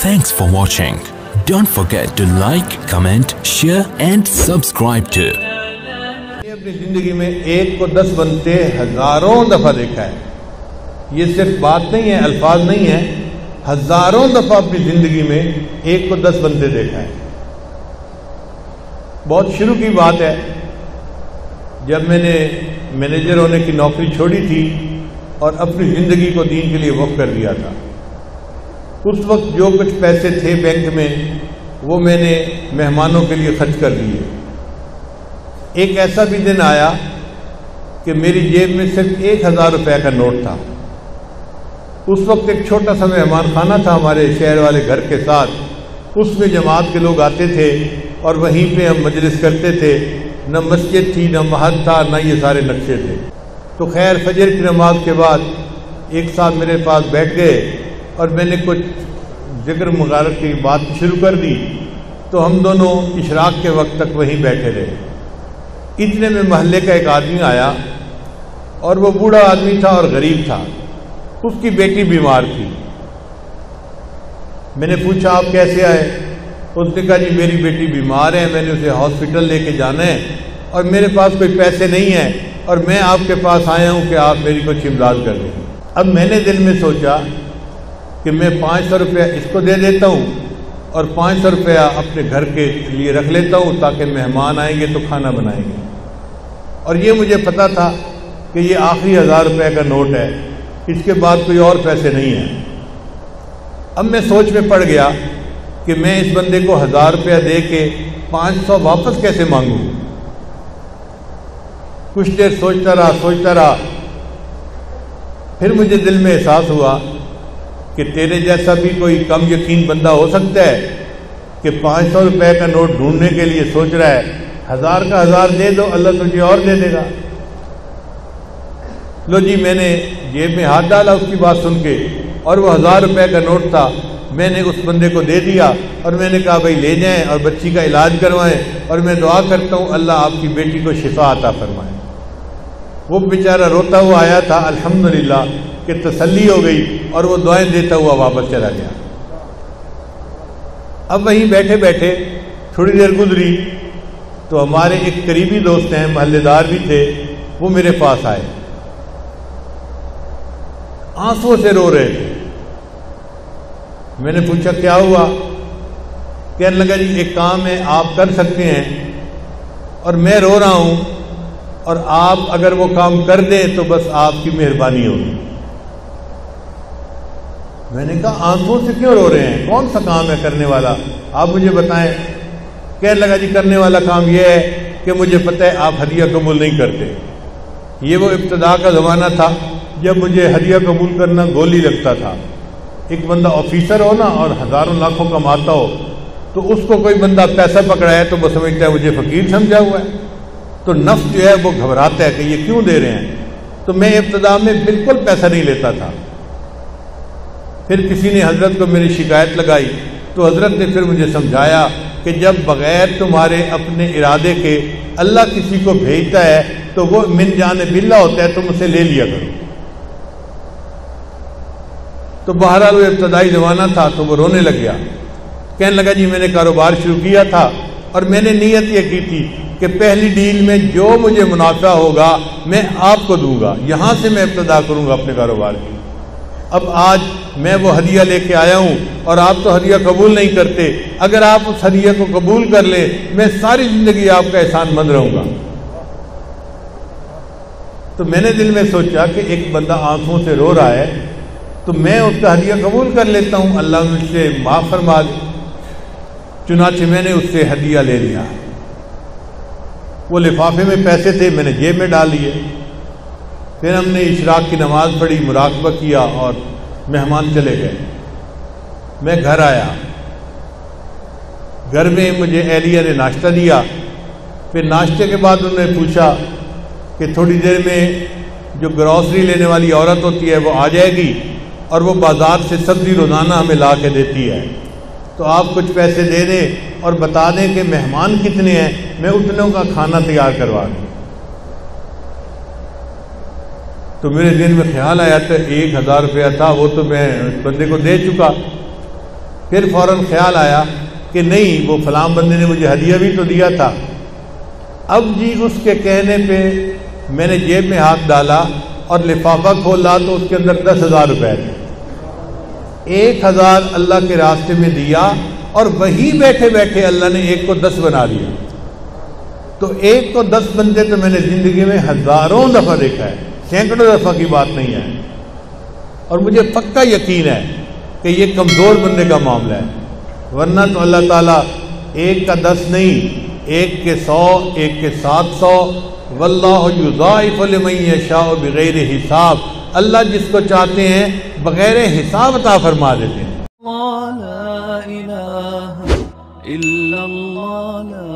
Thanks for watching. Don't forget to like, comment, share and subscribe to. अपनी जिंदगी में एक को 10 बनते हजारों दफा देखा है। ये सिर्फ बात नहीं है, अल्फाज नहीं है, हजारों दफा अपनी जिंदगी में एक को 10 बनते देखा है। बहुत शुरू की बात है, जब मैंने मैनेजर होने की नौकरी छोड़ी थी और अपनी जिंदगी को दीन के लिए वक्फ कर दिया था। उस वक्त जो कुछ पैसे थे बैंक में वो मैंने मेहमानों के लिए खर्च कर दिए। एक ऐसा भी दिन आया कि मेरी जेब में सिर्फ 1000 रुपये का नोट था। उस वक्त एक छोटा सा मेहमान खाना था हमारे शहर वाले घर के साथ, उसमें जमात के लोग आते थे और वहीं पे हम मजलिस करते थे। न मस्जिद थी, न महल था, न ये सारे नक्शे थे। तो खैर फजर की नमाज के बाद एक साथ मेरे पास बैठ गए और मैंने कुछ जिक्र मुबारक की बात शुरू कर दी। तो हम दोनों इशराक के वक्त तक वहीं बैठे रहे। इतने में महल्ले का एक आदमी आया और वो बूढ़ा आदमी था और गरीब था। उसकी बेटी बीमार थी। मैंने पूछा आप कैसे आए? उसने कहा जी मेरी बेटी बीमार है, मैंने उसे हॉस्पिटल लेके जाना है और मेरे पास कोई पैसे नहीं है और मैं आपके पास आया हूँ कि आप मेरी कुछ इमदाद कर दें। अब मैंने दिल में सोचा कि मैं 500 रुपया इसको दे देता हूँ और 500 रुपया अपने घर के लिए रख लेता हूँ ताकि मेहमान आएंगे तो खाना बनाएंगे। और ये मुझे पता था कि ये आखिरी 1000 रुपये का नोट है, इसके बाद कोई और पैसे नहीं हैं। अब मैं सोच में पड़ गया कि मैं इस बंदे को 1000 रुपया दे के 500 वापस कैसे मांगूं। कुछ देर सोचता रहा, फिर मुझे दिल में एहसास हुआ कि तेरे जैसा भी कोई कम यकीन बंदा हो सकता है कि 500 रुपये का नोट ढूंढने के लिए सोच रहा है। 1000 का 1000 दे दो, अल्लाह तुझे और दे देगा। लो जी, मैंने जेब में हाथ डाला उसकी बात सुन के और वो 1000 रुपये का नोट था। मैंने उस बंदे को दे दिया और मैंने कहा भाई ले जाएं और बच्ची का इलाज करवाएं और मैं दुआ करता हूँ अल्लाह आपकी बेटी को शिफा अता फरमाए। वो बेचारा रोता हुआ आया था, अल्हम्दुलिल्लाह कि तसल्ली हो गई और वो दुआएं देता हुआ वापस चला गया। अब वहीं बैठे बैठे थोड़ी देर गुजरी तो हमारे एक करीबी दोस्त हैं, महल्लेदार भी थे, वो मेरे पास आए, आंसुओं से रो रहे थे। मैंने पूछा क्या हुआ? कहने लगा जी एक काम है आप कर सकते हैं और मैं रो रहा हूं और आप अगर वो काम कर दें तो बस आपकी मेहरबानी होगी। मैंने कहा आंसुओं से क्यों रो रहे हैं, कौन सा काम है करने वाला, आप मुझे बताएं। कहने लगा जी करने वाला काम यह है कि मुझे पता है आप हदिया कबूल नहीं करते। ये वो इब्तिदा का ज़माना था जब मुझे हदिया कबूल करना गोली लगता था। एक बंदा ऑफिसर हो ना और हजारों लाखों कमाता हो तो उसको कोई बंदा पैसा पकड़ाए तो वो समझता है मुझे फकीर समझा हुआ है, तो नफ्स जो है वो घबराता है कि ये क्यों दे रहे हैं। तो मैं इब्तिदा में बिल्कुल पैसा नहीं लेता था। फिर किसी ने हजरत को मेरी शिकायत लगाई तो हजरत ने फिर मुझे समझाया कि जब बगैर तुम्हारे अपने इरादे के अल्लाह किसी को भेजता है तो वो मिन जाने बिल्ला होता है, तुम उसे ले लिया करो। तो बहरहाल वो इब्तदाई ज़माना था तो वो रोने लग गया। कहने लगा जी मैंने कारोबार शुरू किया था और मैंने नीयत ये की थी कि पहली डील में जो मुझे मुनाफा होगा मैं आपको दूंगा, यहाँ से मैं इब्तदा करूँगा अपने कारोबार की। अब आज मैं वो हदिया लेके आया हूँ और आप तो हदिया कबूल नहीं करते। अगर आप उस हदिया को कबूल कर ले मैं सारी ज़िंदगी आपका एहसानमंद रहूँगा। तो मैंने दिल में सोचा कि एक बंदा आंसुओं से रो रहा है तो मैं उसका हदिया कबूल कर लेता हूँ, अल्लाह मुझसे माफ़ फरमा दे। चुनाचे मैंने उससे हदिया ले लिया। वो लिफाफे में पैसे थे, मैंने जेब में डाल लिए। फिर हमने इशराक की नमाज़ पढ़ी, मुराकबा किया और मेहमान चले गए। मैं घर आया, घर में मुझे एहलिया ने नाश्ता दिया। फिर नाश्ते के बाद उन्होंने पूछा कि थोड़ी देर में जो ग्रॉसरी लेने वाली औरत होती है वो आ जाएगी और वो बाज़ार से सब्ज़ी रोज़ाना हमें ला के देती है, तो आप कुछ पैसे दे दें और बता दें कि मेहमान कितने हैं, मैं उतनों का खाना तैयार करवा दूँ। तो मेरे दिल में ख्याल आया था 1000 रुपया था वो तो मैं बंदे को दे चुका। پھر فوراً خیال آیا کہ نہیں، وہ فلاں بندے نے مجھے ہدیہ بھی تو دیا تھا۔ اب جی اس کے کہنے پہ میں نے جیب میں ہاتھ ڈالا اور لفافہ کھولا تو اس کے اندر 10,000 روپے تھے۔ 1,000 اللہ کے راستے میں دیا اور وہی بیٹھے بیٹھے اللہ نے ایک کو 10 بنا دیا۔ تو ایک کو 10 بنتے تو میں نے زندگی میں ہزاروں دفعہ دیکھا ہے، سینکڑوں دفعہ کی بات نہیں ہے، اور مجھے پکا یقین ہے کہ یہ کمزور بندے کا معاملہ ہے، ورنہ تو اللہ تعالیٰ ایک کا 10 نہیں، ایک کے 100، ایک کے 700، واللہ یضاعف لمن یشاء بغیر حساب، اللہ جس کو چاہتے ہیں بغیر حساب عطا فرما دیتے ہیں۔ لا الہ الا اللہ، لا